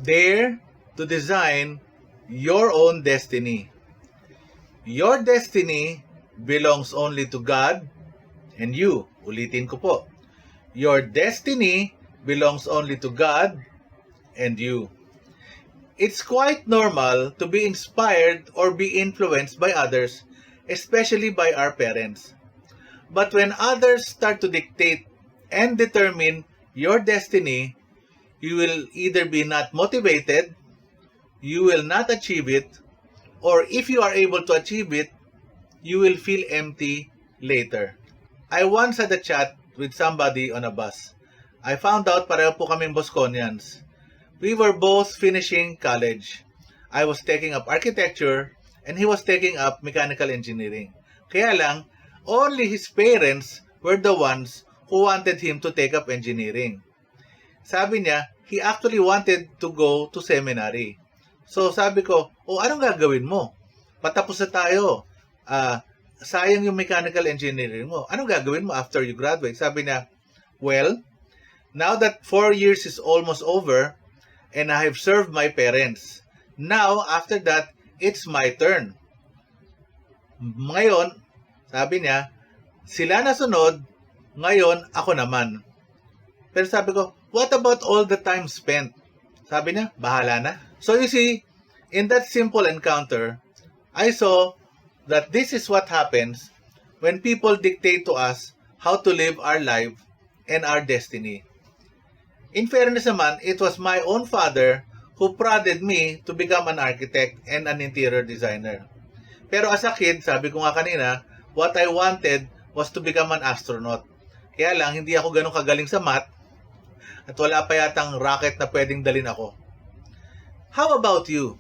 Dare to design your own destiny. Your destiny belongs only to God and you. Ulitin ko po. Your destiny belongs only to God and you. It's quite normal to be inspired or be influenced by others, especially by our parents. But when others start to dictate and determine your destiny, you will either be not motivated, you will not achieve it, or if you are able to achieve it, you will feel empty later. I once had a chat with somebody on a bus. I found out pareho po kaming Bosconians. We were both finishing college. I was taking up architecture and he was taking up mechanical engineering. Kaya lang, only his parents were the ones who wanted him to take up engineering. Sabi niya, he actually wanted to go to seminary. So sabi ko, anong gagawin mo? Patapos na tayo. Sayang yung mechanical engineering mo. Anong gagawin mo after you graduate? Sabi niya, well, now that 4 years is almost over, and I have served my parents. Now, after that, it's my turn. Ngayon, sabi niya, sila nasunod, ngayon ako naman. Pero sabi ko, what about all the time spent? Sabi niya, bahala na. So you see, in that simple encounter, I saw that this is what happens when people dictate to us how to live our life and our destiny. In fairness naman, it was my own father who prodded me to become an architect and an interior designer. Pero as a kid, sabi ko nga kanina, what I wanted was to become an astronaut. Kaya lang, hindi ako ganun kagaling sa math at wala pa yatang rocket na pwedeng dalin ako. How about you?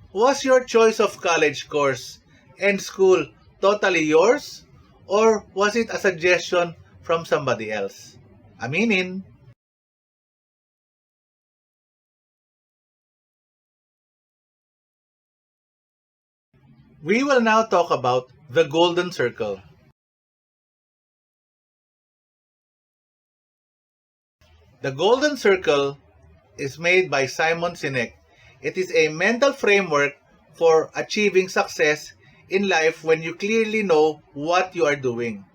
Was your choice of college course and school totally yours? Or was it a suggestion from somebody else? Aminin. We will now talk about the Golden Circle. The Golden Circle is made by Simon Sinek. It is a mental framework for achieving success in life when you clearly know what you are doing.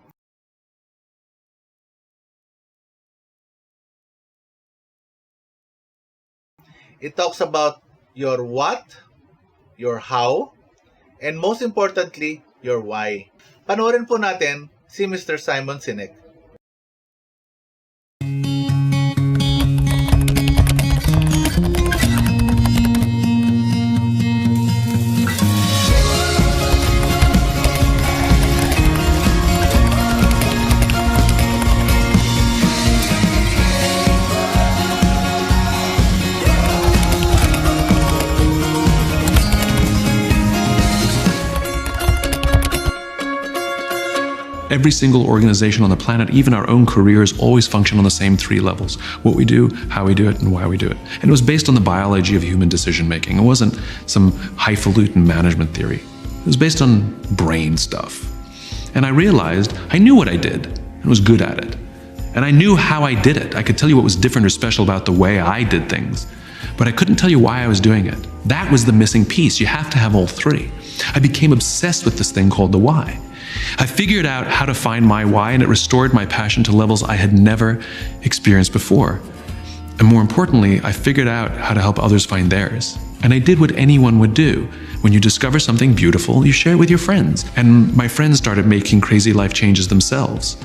It talks about your what, your how, and most importantly, your why. Panoorin po natin si Mr. Simon Sinek. Every single organization on the planet, even our own careers, always function on the same three levels: what we do, how we do it, and why we do it. And it was based on the biology of human decision making. It wasn't some highfalutin management theory. It was based on brain stuff. And I realized I knew what I did and was good at it. And I knew how I did it. I could tell you what was different or special about the way I did things. But I couldn't tell you why I was doing it. That was the missing piece. You have to have all three. I became obsessed with this thing called the why. I figured out how to find my why, and it restored my passion to levels I had never experienced before. And more importantly, I figured out how to help others find theirs. And I did what anyone would do. When you discover something beautiful, you share it with your friends. And my friends started making crazy life changes themselves.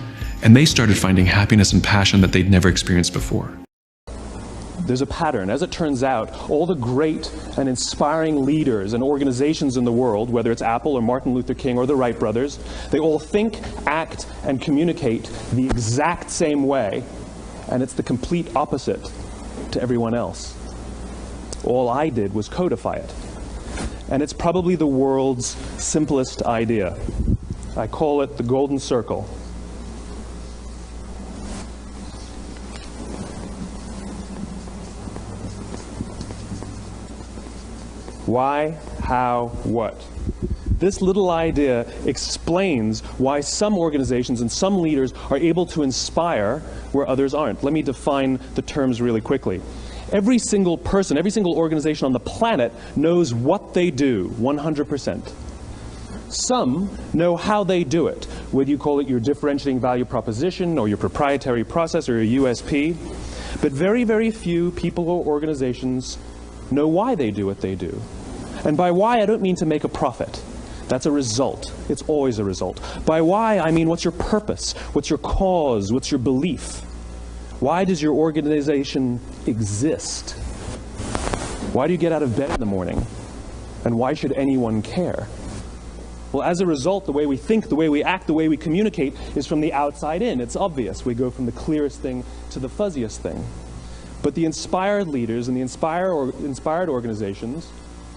And they started finding happiness and passion that they'd never experienced before. There's a pattern. As it turns out, all the great and inspiring leaders and organizations in the world, whether it's Apple or Martin Luther King or the Wright brothers, they all think, act, and communicate the exact same way, and it's the complete opposite to everyone else. All I did was codify it. And it's probably the world's simplest idea. I call it the Golden Circle. Why, how, what? This little idea explains why some organizations and some leaders are able to inspire where others aren't. Let me define the terms really quickly. Every single person, every single organization on the planet knows what they do, 100%. Some know how they do it, whether you call it your differentiating value proposition or your proprietary process or your USP. But very, very few people or organizations know why they do what they do. And by why, I don't mean to make a profit. That's a result. It's always a result. By why, I mean what's your purpose? What's your cause? What's your belief? Why does your organization exist? Why do you get out of bed in the morning? And why should anyone care? Well, as a result, the way we think, the way we act, the way we communicate is from the outside in. It's obvious. We go from the clearest thing to the fuzziest thing. But the inspired leaders and the inspired organizations,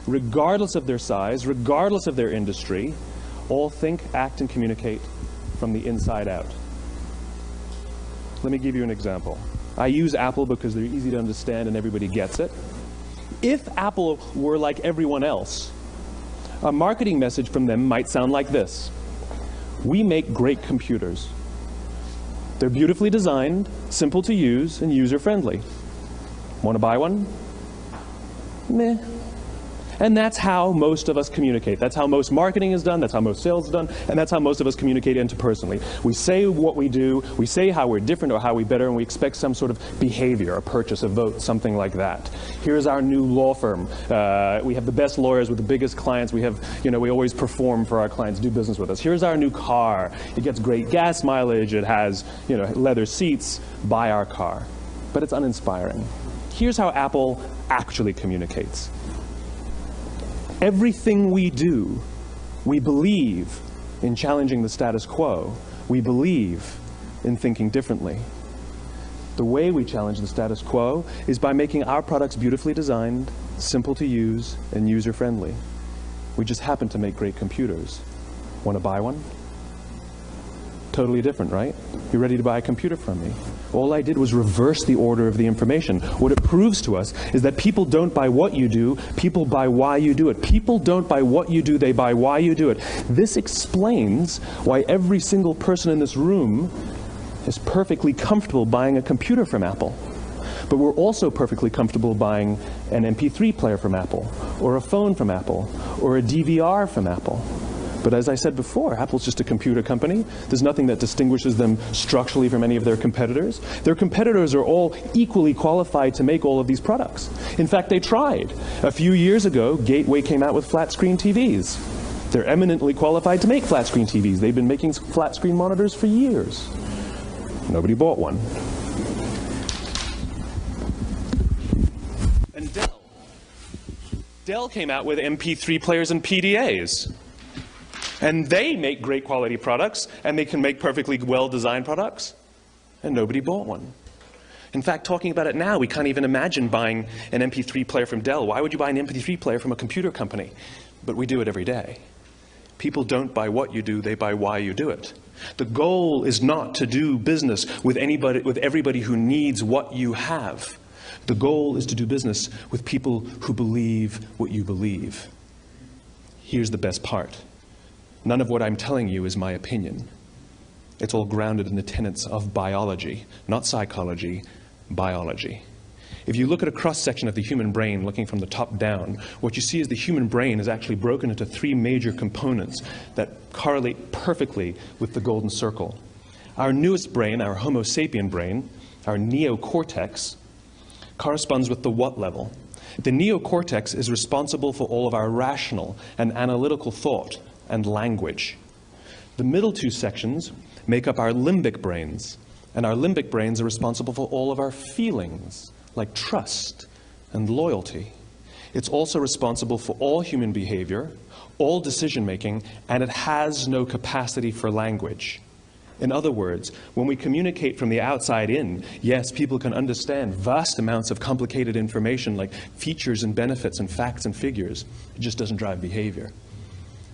regardless of their size, regardless of their industry, all think, act, and communicate from the inside out. Let me give you an example. I use Apple because they're easy to understand and everybody gets it. If Apple were like everyone else, a marketing message from them might sound like this: we make great computers. They're beautifully designed, simple to use, and user-friendly. Want to buy one? Meh. And that's how most of us communicate. That's how most marketing is done, that's how most sales is done, and that's how most of us communicate interpersonally. We say what we do, we say how we're different or how we're better, and we expect some sort of behavior, a purchase, a vote, something like that. Here's our new law firm. We have the best lawyers with the biggest clients. We have, we always perform for our clients, do business with us. Here's our new car. It gets great gas mileage. It has, leather seats. Buy our car. But it's uninspiring. Here's how Apple actually communicates. Everything we do, we believe in challenging the status quo. We believe in thinking differently. The way we challenge the status quo is by making our products beautifully designed, simple to use, and user-friendly. We just happen to make great computers. Want to buy one? Totally different, right? You ready to buy a computer from me? All I did was reverse the order of the information. What it proves to us is that people don't buy what you do, people buy why you do it. People don't buy what you do, they buy why you do it. This explains why every single person in this room is perfectly comfortable buying a computer from Apple. But we're also perfectly comfortable buying an MP3 player from Apple, or a phone from Apple, or a DVR from Apple. But as I said before, Apple's just a computer company. There's nothing that distinguishes them structurally from any of their competitors. Their competitors are all equally qualified to make all of these products. In fact, they tried. A few years ago, Gateway came out with flat-screen TVs. They're eminently qualified to make flat-screen TVs. They've been making flat-screen monitors for years. Nobody bought one. And Dell came out with MP3 players and PDAs. And they make great quality products, and they can make perfectly well-designed products, and nobody bought one. In fact, talking about it now, we can't even imagine buying an MP3 player from Dell. Why would you buy an MP3 player from a computer company? But we do it every day. People don't buy what you do, they buy why you do it. The goal is not to do business with everybody who needs what you have. The goal is to do business with people who believe what you believe. Here's the best part. None of what I'm telling you is my opinion. It's all grounded in the tenets of biology, not psychology, biology. If you look at a cross-section of the human brain, looking from the top down, what you see is the human brain is actually broken into three major components that correlate perfectly with the golden circle. Our newest brain, our Homo sapien brain, our neocortex, corresponds with the what level. The neocortex is responsible for all of our rational and analytical thought and language. The middle two sections make up our limbic brains, and our limbic brains are responsible for all of our feelings, like trust and loyalty. It's also responsible for all human behavior, all decision-making, and it has no capacity for language. In other words, when we communicate from the outside in, yes, people can understand vast amounts of complicated information like features and benefits and facts and figures. It just doesn't drive behavior.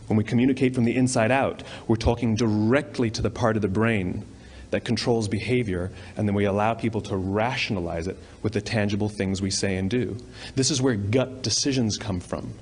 When we communicate from the inside out, we're talking directly to the part of the brain that controls behavior, and then we allow people to rationalize it with the tangible things we say and do. This is where gut decisions come from.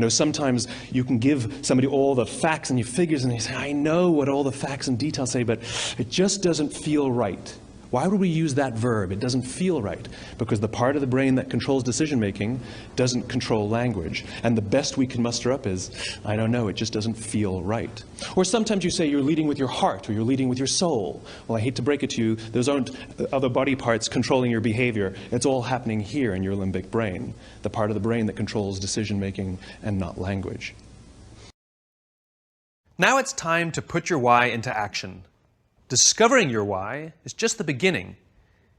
Sometimes you can give somebody all the facts and your figures, and they say, I know what all the facts and details say, but it just doesn't feel right. Why would we use that verb? It doesn't feel right, because the part of the brain that controls decision-making doesn't control language. And the best we can muster up is, I don't know, it just doesn't feel right. Or sometimes you say you're leading with your heart, or you're leading with your soul. Well, I hate to break it to you, those aren't other body parts controlling your behavior. It's all happening here in your limbic brain, the part of the brain that controls decision-making and not language. Now it's time to put your why into action. Discovering your why is just the beginning.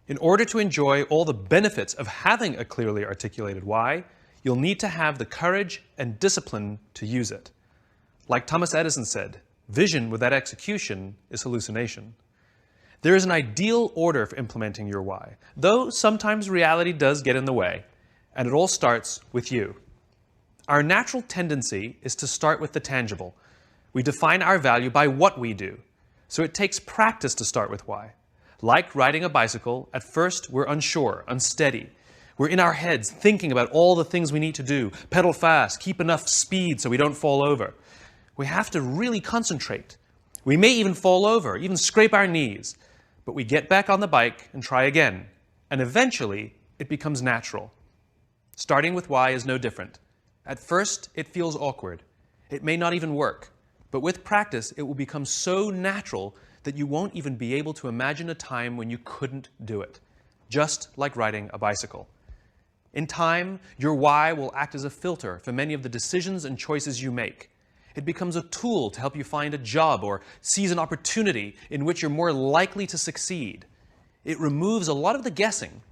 In order to enjoy all the benefits of having a clearly articulated why, you'll need to have the courage and discipline to use it. Like Thomas Edison said, vision without execution is hallucination. There is an ideal order for implementing your why, though sometimes reality does get in the way, and it all starts with you. Our natural tendency is to start with the tangible. We define our value by what we do. So it takes practice to start with why. Like riding a bicycle, at first we're unsure, unsteady. We're in our heads thinking about all the things we need to do. Pedal fast, keep enough speed so we don't fall over. We have to really concentrate. We may even fall over, even scrape our knees. But we get back on the bike and try again. And eventually, it becomes natural. Starting with why is no different. At first, it feels awkward. It may not even work. But with practice, it will become so natural that you won't even be able to imagine a time when you couldn't do it. Just like riding a bicycle. In time, your why will act as a filter for many of the decisions and choices you make. It becomes a tool to help you find a job or seize an opportunity in which you're more likely to succeed. It removes a lot of the guessing.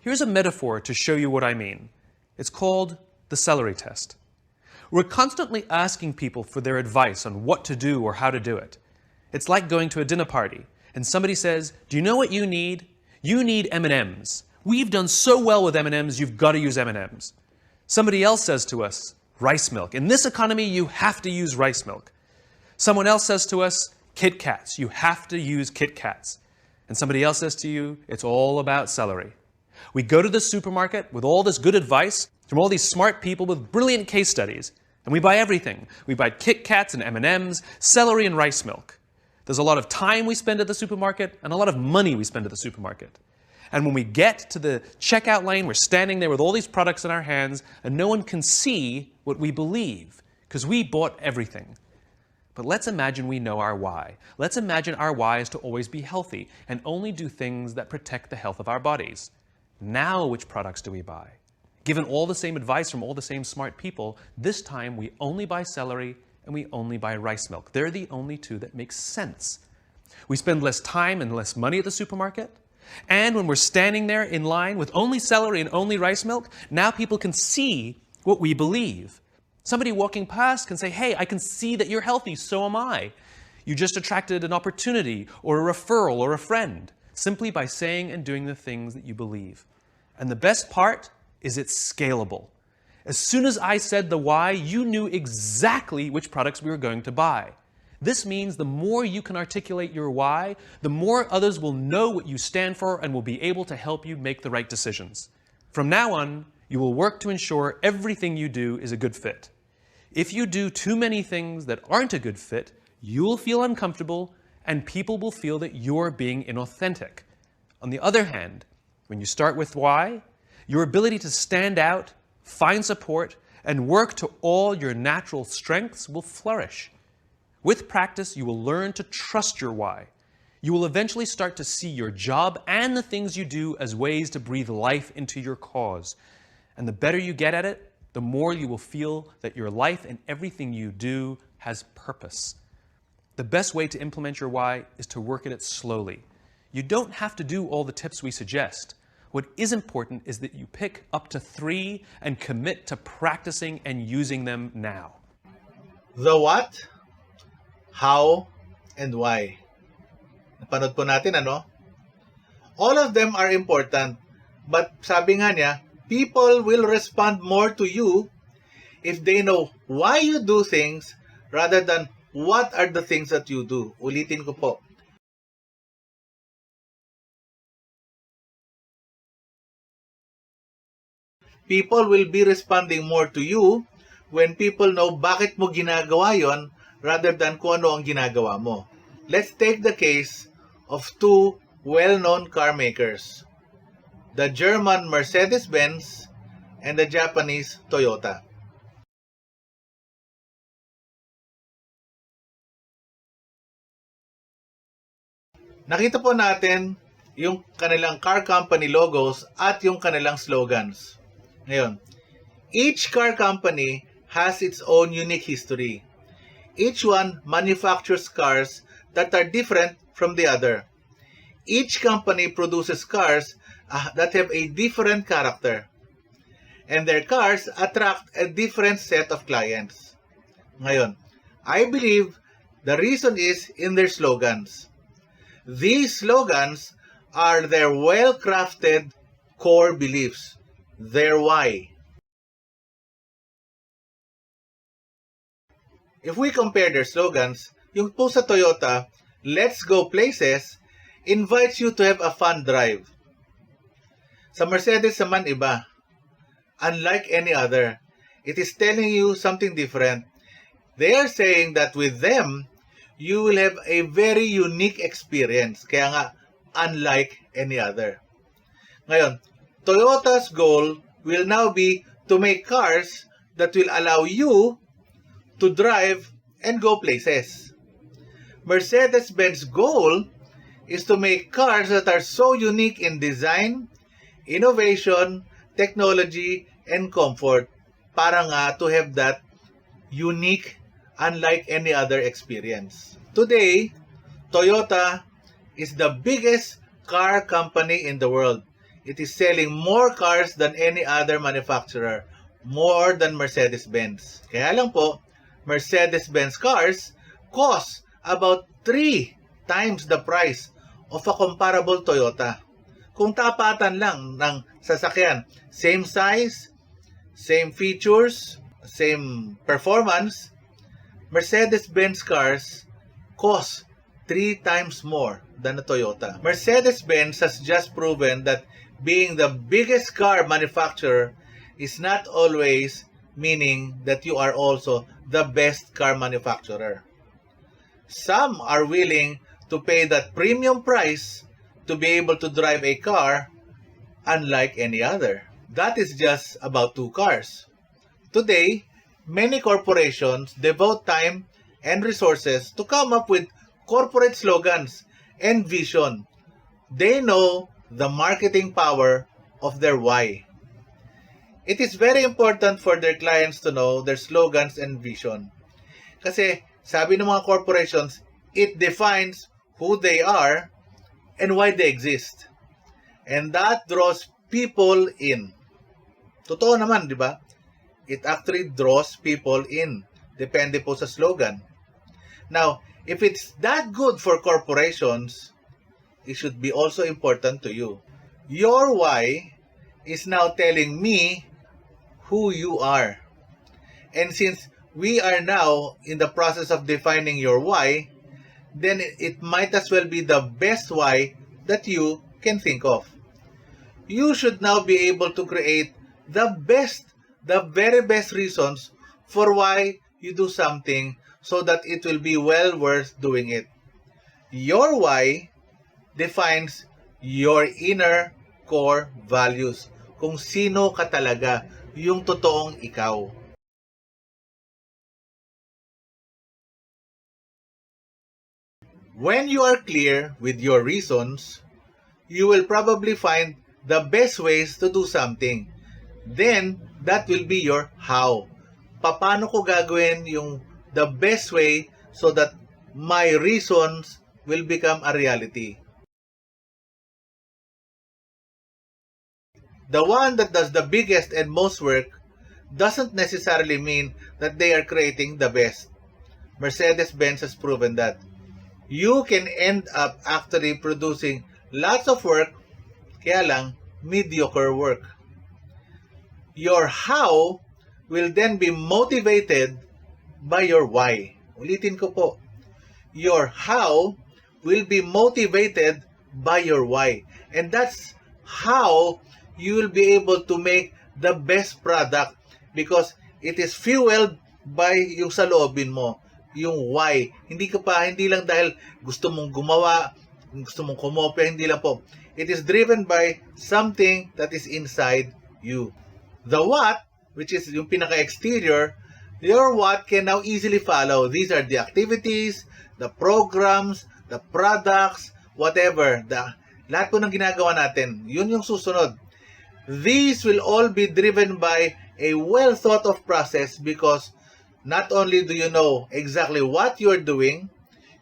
Here's a metaphor to show you what I mean. It's called the celery test. We're constantly asking people for their advice on what to do or how to do it. It's like going to a dinner party and somebody says, do you know what you need? You need M&Ms. We've done so well with M&Ms, you've got to use M&Ms. Somebody else says to us, rice milk. In this economy, you have to use rice milk. Someone else says to us, Kit Kats. You have to use Kit Kats. And somebody else says to you, it's all about celery. We go to the supermarket with all this good advice from all these smart people with brilliant case studies. And we buy everything. We buy Kit Kats and M&Ms, celery and rice milk. There's a lot of time we spend at the supermarket and a lot of money we spend at the supermarket. And when we get to the checkout lane, we're standing there with all these products in our hands and no one can see what we believe because we bought everything. But let's imagine we know our why. Let's imagine our why is to always be healthy and only do things that protect the health of our bodies. Now which products do we buy? Given all the same advice from all the same smart people, this time we only buy celery and we only buy rice milk. They're the only two that make sense. We spend less time and less money at the supermarket. And when we're standing there in line with only celery and only rice milk, now people can see what we believe. Somebody walking past can say, hey, I can see that you're healthy, so am I. You just attracted an opportunity or a referral or a friend simply by saying and doing the things that you believe. And the best part is it's scalable. As soon as I said the why, you knew exactly which products we were going to buy. This means the more you can articulate your why, the more others will know what you stand for and will be able to help you make the right decisions. From now on, you will work to ensure everything you do is a good fit. If you do too many things that aren't a good fit, you'll feel uncomfortable and people will feel that you're being inauthentic. On the other hand, when you start with why, your ability to stand out, find support, and work to all your natural strengths will flourish. With practice, you will learn to trust your why. You will eventually start to see your job and the things you do as ways to breathe life into your cause. And the better you get at it, the more you will feel that your life and everything you do has purpose. The best way to implement your why is to work at it slowly. You don't have to do all the tips we suggest. What is important is that you pick up to 3 and commit to practicing and using them now. The what, how, and why. Napanood po natin, ano? All of them are important, but sabi nga niya, people will respond more to you if they know why you do things rather than what are the things that you do. Ulitin ko po. People will be responding more to you when people know bakit mo ginagawa yon rather than kung ano ang ginagawa mo. Let's take the case of 2 well-known car makers, the German Mercedes-Benz and the Japanese Toyota. Nakita po natin yung kanilang car company logos at yung kanilang slogans. Ngayon, each car company has its own unique history. Each one manufactures cars that are different from the other. Each company produces cars that have a different character. And their cars attract a different set of clients. Ngayon, I believe the reason is in their slogans. These slogans are their well-crafted core beliefs, their why. If we compare their slogans, yung po sa Toyota, "Let's go places," invites you to have a fun drive. Sa Mercedes naman iba. Unlike any other, it is telling you something different. They are saying that with them, you will have a very unique experience. Kaya nga, unlike any other. Ngayon, Toyota's goal will now be to make cars that will allow you to drive and go places. Mercedes-Benz goal is to make cars that are so unique in design, innovation, technology, and comfort para nga to have that unique, unlike any other experience. Today, Toyota is the biggest car company in the world. It is selling more cars than any other manufacturer, more than Mercedes-Benz. Kaya lang po, Mercedes-Benz cars cost about 3 times the price of a comparable Toyota. Kung tapatan lang ng sasakyan, same size, same features, same performance, Mercedes-Benz cars cost 3 times more than a Toyota. Mercedes-Benz has just proven that being the biggest car manufacturer is not always meaning that you are also the best car manufacturer. Some are willing to pay that premium price to be able to drive a car unlike any other. That is just about 2 cars. Today, many corporations devote time and resources to come up with corporate slogans and vision. They know the marketing power of their why. It is very important for their clients to know their slogans and vision. Kasi sabi ng mga corporations, it defines who they are and why they exist. And that draws people in. Totoo naman, di ba? It actually draws people in. Depende po sa slogan. Now, if it's that good for corporations, it should be also important to you. Your why is now telling me who you are. And since we are now in the process of defining your why, then it might as well be the best why that you can think of. You should now be able to create the very best reasons for why you do something so that it will be well worth doing it. Your why defines your inner core values. Kung sino ka talaga, yung totoong ikaw. When you are clear with your reasons, you will probably find the best ways to do something. Then, that will be your how. Paano ko gagawin yung the best way so that my reasons will become a reality. The one that does the biggest and most work doesn't necessarily mean that they are creating the best. Mercedes-Benz has proven that. You can end up actually producing lots of work, kaya lang mediocre work. Your how will then be motivated by your why. Ulitin ko po. Your how will be motivated by your why. And that's how you will be able to make the best product because it is fueled by yung saloobin mo, yung why. Hindi lang dahil gusto mong gumawa gusto mong kumopya, hindi lang po. It is driven by something that is inside you. The what, which is yung pinaka-exterior, your what can now easily follow. These are the activities, the programs, the products, whatever. Lahat po ng ginagawa natin, yun yung susunod. These will all be driven by a well thought of process because not only do you know exactly what you're doing,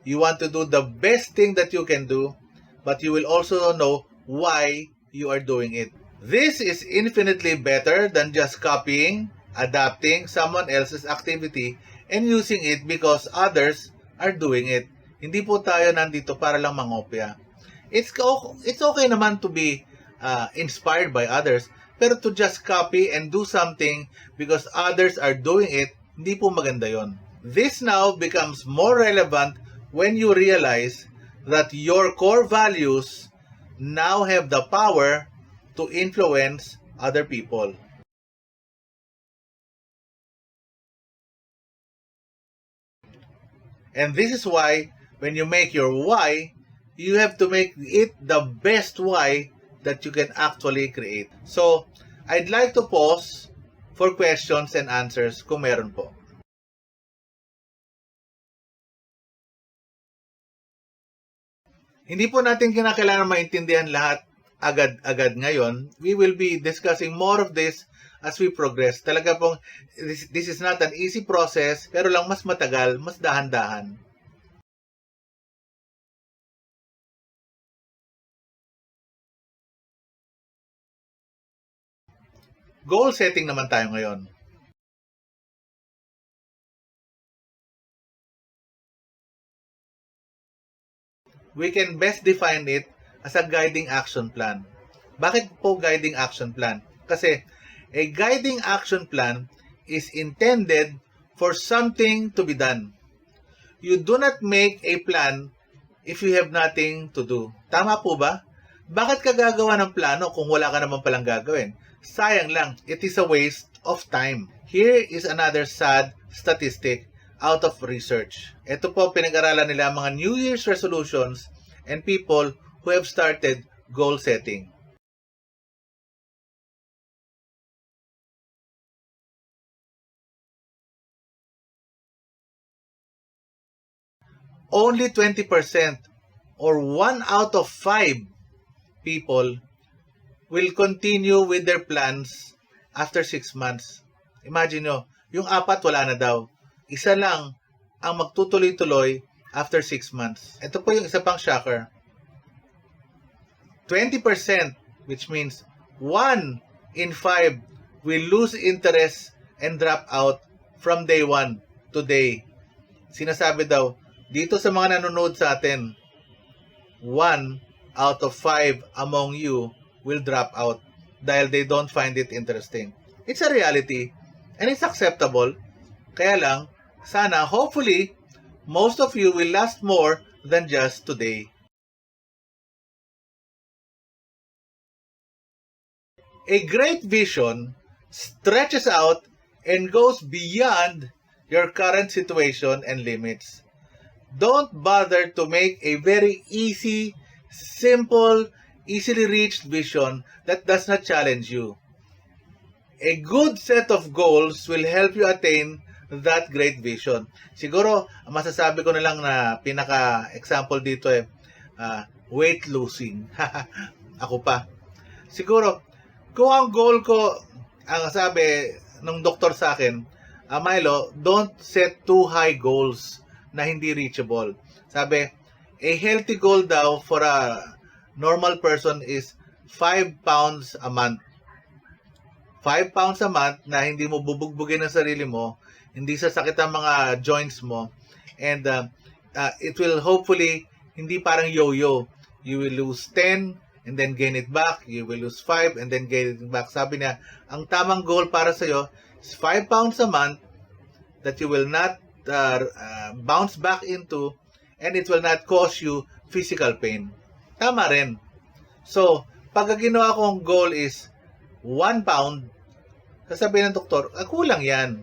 you want to do the best thing that you can do, but you will also know why you are doing it. This is infinitely better than just copying, adapting someone else's activity, and using it because others are doing it. Hindi po tayo nandito para lang mangopya. It's okay naman to be inspired by others, pero to just copy and do something because others are doing it, hindi po maganda yon. This now becomes more relevant when you realize that your core values now have the power to influence other people. And this is why when you make your why, you have to make it the best why that you can actually create. So, I'd like to pause for questions and answers kung meron po. Hindi po natin kinakailangan maintindihan lahat agad-agad ngayon. We will be discussing more of this as we progress. Talaga pong, this is not an easy process, pero lang mas matagal, mas dahan-dahan. Goal setting naman tayo ngayon. We can best define it as a guiding action plan. Bakit po guiding action plan? Kasi a guiding action plan is intended for something to be done. You do not make a plan if you have nothing to do. Tama po ba? Bakit ka gagawa ng plano kung wala ka naman palang gagawin? Sayang lang, it is a waste of time. Here is another sad statistic out of research. Ito po pinag-aralan nila mga New Year's resolutions and people who have started goal setting. Only 20% or 1 out of 5 people will continue with their plans after 6 months. Imagine nyo, yung 4 wala na daw. Isa lang ang magtutuloy-tuloy after 6 months. Ito po yung isa pang shocker. 20%, which means 1 in 5 will lose interest and drop out from day 1 to day. Sinasabi daw, dito sa mga nanonood sa atin, 1 out of 5 among you will drop out dahil they don't find it interesting. It's a reality and it's acceptable. Kaya lang, sana, hopefully, most of you will last more than just today. A great vision stretches out and goes beyond your current situation and limits. Don't bother to make a very easy, simple, easily reached vision that does not challenge you. A good set of goals will help you attain that great vision. Siguro, masasabi ko na lang na pinaka-example dito weight losing. Ako pa. Siguro, kung ang goal ko, ang sabi ng doktor sa akin, Milo, don't set too high goals na hindi reachable. Sabi, a healthy goal daw for a normal person is 5 pounds a month. 5 pounds a month na hindi mo bubugbugin ang sarili mo, hindi sasakit ang mga joints mo, and it will hopefully, hindi parang yo-yo. You will lose 10 and then gain it back. You will lose 5 and then gain it back. Sabi niya, ang tamang goal para sa'yo is 5 pounds a month that you will not bounce back into, and it will not cause you physical pain. Tama rin. So, pag ginawa kong goal is 1 pound, sasabihin ng doktor, kulang yan.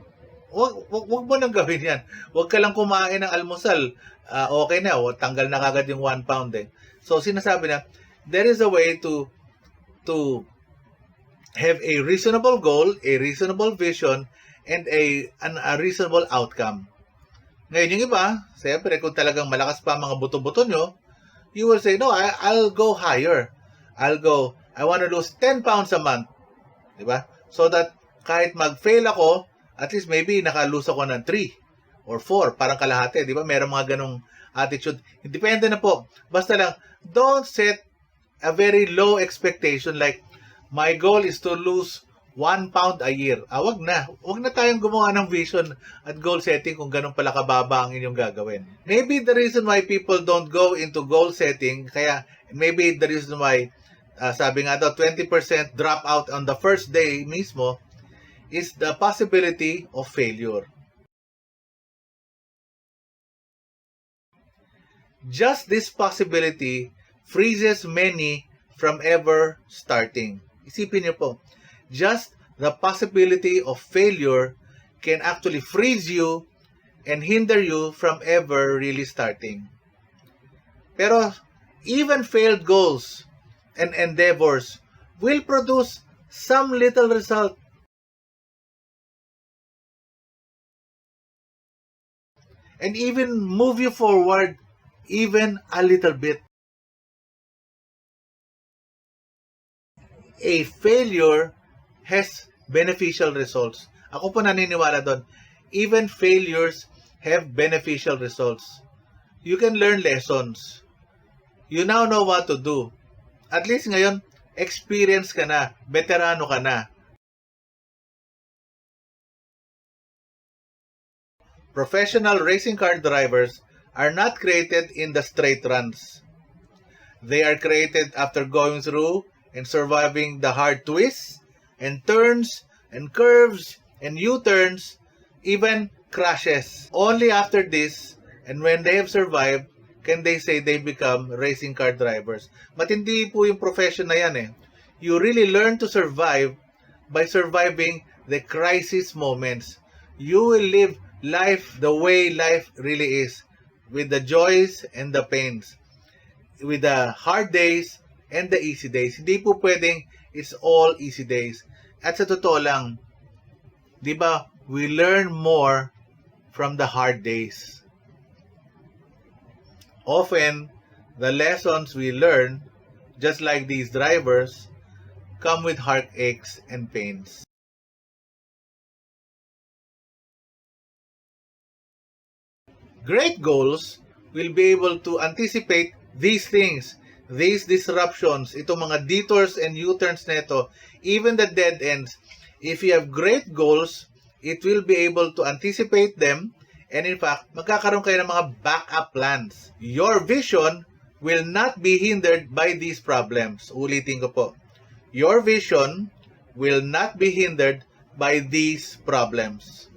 Wag mo nang gawin yan. Wag ka lang kumain ng almusal. Okay na, tanggal na kagad yung 1 pound eh. So, sinasabi na, there is a way to have a reasonable goal, a reasonable vision, and a reasonable outcome. Ngayon, yung iba, siyempre, kung talagang malakas pa mga buto-buto nyo, you will say, no, I'll go higher. I want to lose 10 pounds a month. Diba? So that kahit mag-fail ako, at least maybe naka-lose ako ng 3 or 4, parang kalahati. Diba? Meron mga ganong attitude. Depende na po. Basta lang, don't set a very low expectation like, my goal is to lose 1 pound a year. Wag na. Wag na tayong gumawa ng vision at goal setting kung ganun pala kababa ang inyong gagawin. Maybe the reason why people don't go into goal setting, kaya maybe the reason why, sabi nga daw, 20% drop out on the first day mismo, is the possibility of failure. Just this possibility freezes many from ever starting. Isipin niyo po, just the possibility of failure can actually freeze you and hinder you from ever really starting. Pero even failed goals and endeavors will produce some little result. And even move you forward even a little bit. A failure has beneficial results. Ako po naniniwala doon. Even failures have beneficial results. You can learn lessons. You now know what to do. At least ngayon, experience ka na. Veterano ka na. Professional racing car drivers are not created in the straight runs. They are created after going through and surviving the hard twists and turns and curves and U-turns, even crashes. Only after this, and when they have survived, can they say they become racing car drivers. But hindi po yung profession na yan eh. You really learn to survive by surviving the crisis moments. You will live life the way life really is, with the joys and the pains, with the hard days and the easy days. Hindi po pwedeng it's all easy days. At sa totoo lang, di ba, we learn more from the hard days. Often, the lessons we learn, just like these drivers, come with heartaches and pains. Great goals will be able to anticipate these things, these disruptions, itong mga detours and U-turns nito, even the dead ends. If you have great goals, it will be able to anticipate them, and in fact, magkakaroon kayo ng mga backup plans. Your vision will not be hindered by these problems. Ulitin ko po. Your vision will not be hindered by these problems.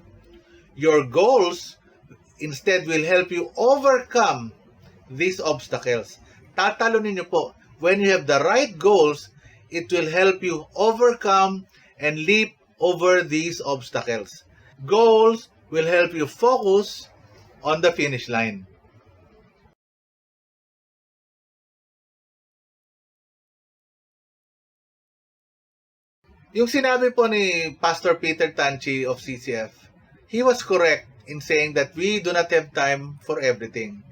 Your goals instead will help you overcome these obstacles. Tatalunin niyo po. When you have the right goals, it will help you overcome and leap over these obstacles. Goals will help you focus on the finish line. Yung sinabi po ni Pastor Peter Tanchi of CCF, he was correct in saying that we do not have time for everything.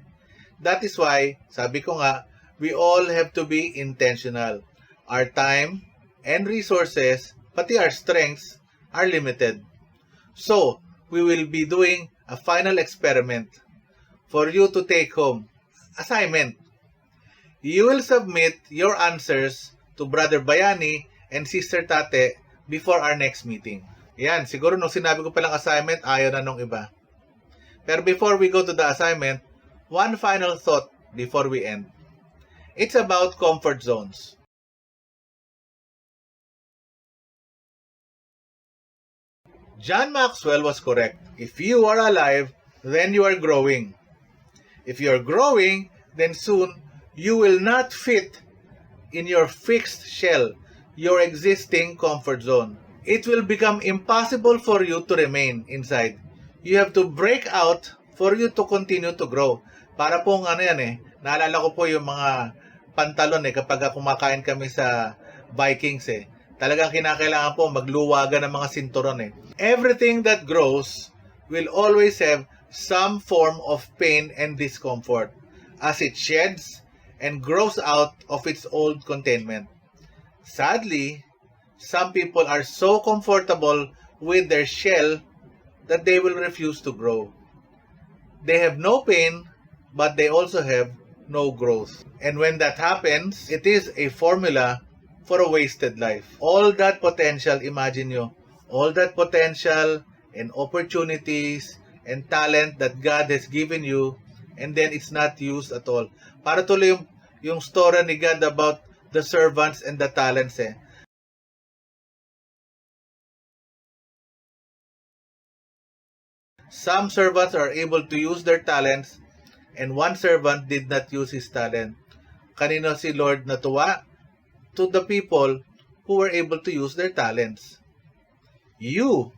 That is why, sabi ko nga, we all have to be intentional. Our time and resources, pati our strengths, are limited. So, we will be doing a final experiment for you to take home. Assignment. You will submit your answers to Brother Bayani and Sister Tate before our next meeting. Yan, siguro nung sinabi ko palang assignment, ayaw na nung iba. Pero before we go to the assignment, one final thought before we end. It's about comfort zones. John Maxwell was correct. If you are alive, then you are growing. If you are growing, then soon you will not fit in your fixed shell, your existing comfort zone. It will become impossible for you to remain inside. You have to break out for you to continue to grow. Para pong ano yan eh, naalala ko po yung mga pantalon kapag kumakain kami sa Vikings Talagang kinakailangan po magluwagan ng mga sinturon Everything that grows will always have some form of pain and discomfort as it sheds and grows out of its old containment. Sadly, some people are so comfortable with their shell that they will refuse to grow. They have no pain, but they also have no growth. And when that happens, it is a formula for a wasted life. All that potential, imagine nyo, all that potential and opportunities and talent that God has given you, and then it's not used at all. Para tuloy yung story ni God about the servants and the talents Some servants are able to use their talents, and one servant did not use his talent. Kanino si Lord natuwa? To the people who were able to use their talents. You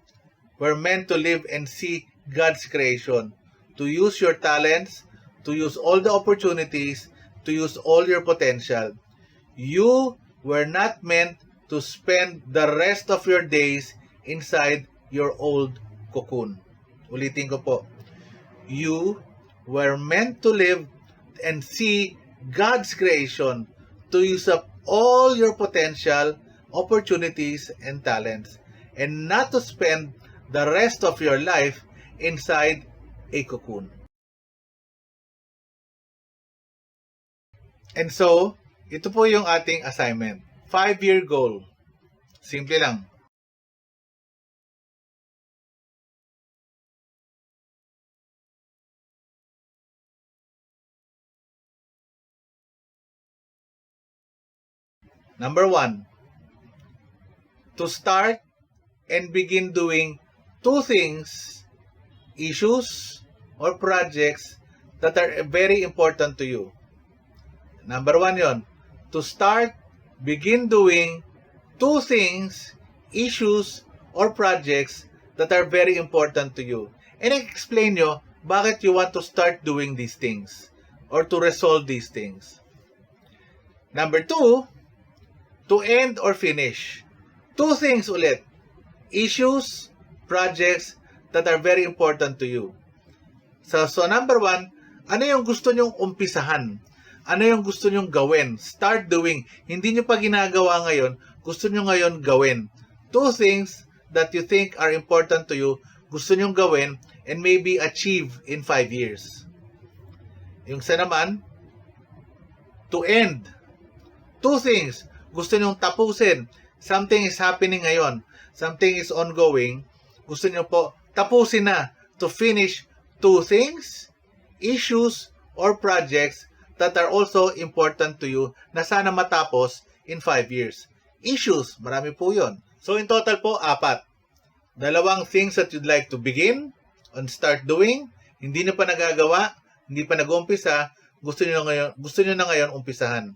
were meant to live and see God's creation, to use your talents, to use all the opportunities, to use all your potential. You were not meant to spend the rest of your days inside your old cocoon. Ulitin ko po. You were meant to live and see God's creation, to use up all your potential, opportunities, and talents, and not to spend the rest of your life inside a cocoon. And so, ito po yung ating assignment. 5-year goal. Simple lang. Number 1, to start and begin doing 2 things, issues, or projects that are very important to you. Number 1 yon. To start, begin doing 2 things, issues, or projects that are very important to you. And explain nyo bakit you want to start doing these things or to resolve these things. Number 2, to end or finish. 2 things ulit. Issues, projects that are very important to you. So number 1, ano yung gusto nyong umpisahan? Ano yung gusto nyong gawin? Start doing. Hindi nyo pa ginagawa ngayon, gusto nyo ngayon gawin. 2 things that you think are important to you, gusto nyong gawin and maybe achieve in 5 years. Yung isa naman, to end. 2 things. Gusto nyong tapusin. Something is happening ngayon. Something is ongoing. Gusto nyo po tapusin na. To finish 2 things, issues, or projects that are also important to you na sana matapos in 5 years. Issues, marami po yun. So in total po, 4. 2 things that you'd like to begin and start doing. Hindi nyo pa nagagawa, hindi pa nag-umpisa, gusto nyo na ngayon umpisahan.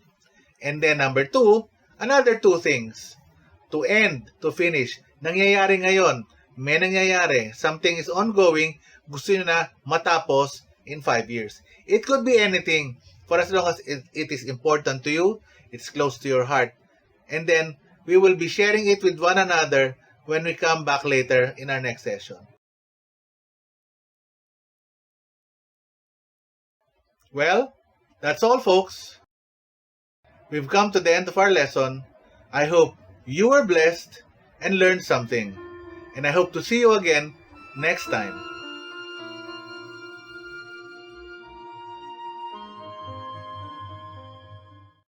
And then number 2, another 2 things. To end, to finish. Nangyayari ngayon. May nangyayari. Something is ongoing. Gusto nyo na matapos in 5 years. It could be anything. For as long as it is important to you, it's close to your heart. And then, we will be sharing it with one another when we come back later in our next session. Well, that's all folks. We've come to the end of our lesson. I hope you were blessed and learned something. And I hope to see you again next time.